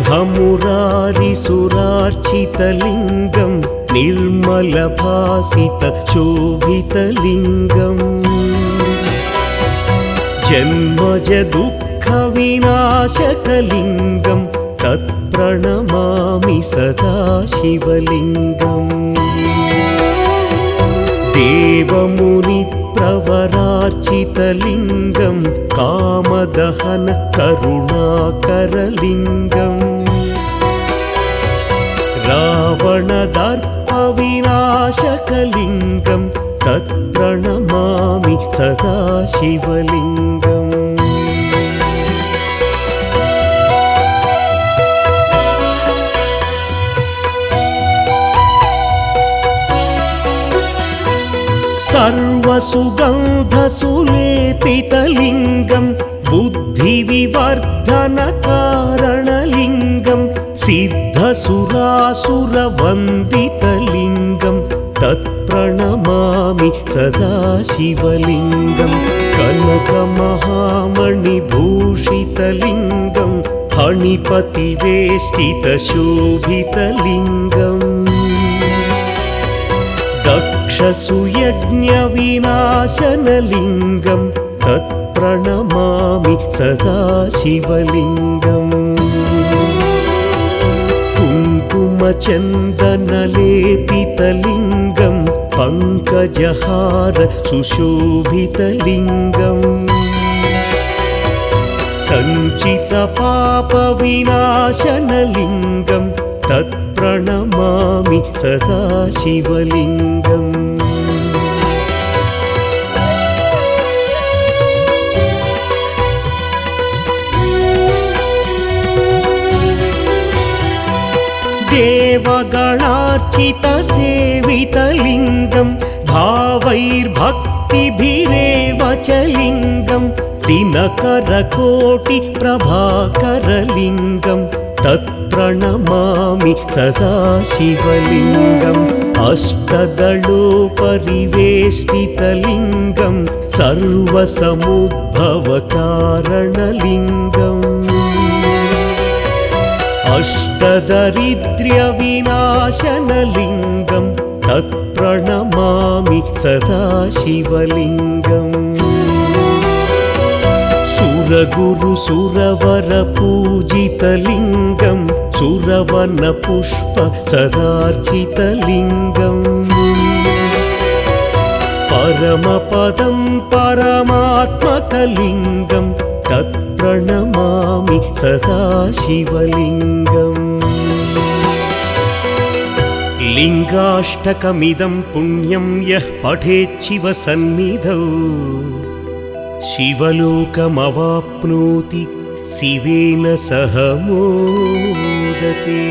ब्रह्ममुरारिसुरार्चितलिङ्गं निर्मलभासितशोभितलिङ्गम् जन्मज दुःखविनाशकलिङ्गं तत्प्रणमामि सदा शिवलिङ्गम् देवमुनिप्रवरार्चितलिङ्गं कामदहन करुणाकरलिङ्गम् रावणदर्पविनाशकलिङ्गं तत्प्रणमामि सदा शिवलिङ्गम् सर्वसुगन्धसुलेपितलिङ्गं बुद्धिविवर्धनकारणलिङ्गं सिद्धसुरासुरवन्दितलिङ्गं तत्प्रणमामि सदा शिवलिङ्गं कनकमहामणिभूषितलिङ्गं फणिपतिवेष्टितशोभितलिङ्गम् दक्षसुयज्ञविनाशनलिङ्गं तत्प्रणमामि सदा शिवलिङ्गम् कुङ्कुमचन्दनलेपितलिङ्गं पङ्कजहार सुशोभितलिङ्गम् सञ्चितपापविनाशनलिङ्गं तत्प्रणमामि सदा शिवलिङ्गम् देवगणार्चितसेवितलिङ्गं भावैर्भक्तिभिरेव च लिङ्गं दिनकरकोटिप्रभाकरलिङ्गं तत्प्रणमामि सदा शिवलिङ्गम् अष्टदलोपरिवेष्टितलिङ्गं सर्वसमुद्भवकारणलिङ्गम् अष्टदरिद्र्यविनाशनलिङ्गं तत्प्रणमामि सदा शिवलिङ्गम् सुरगुरुसुरवरपूजितलिङ्गं सुरवनपुष्प सदार्चितलिङ्गम् परमपदं परमात्मकलिङ्गं तत्प्रणमामि सदा शिवलिङ्गम् लिङ्गाष्टकमिदं पुण्यं यः पठेच्छिवसन्निधौ शिवलोकमवाप्नोति शिवेन सह मोदते।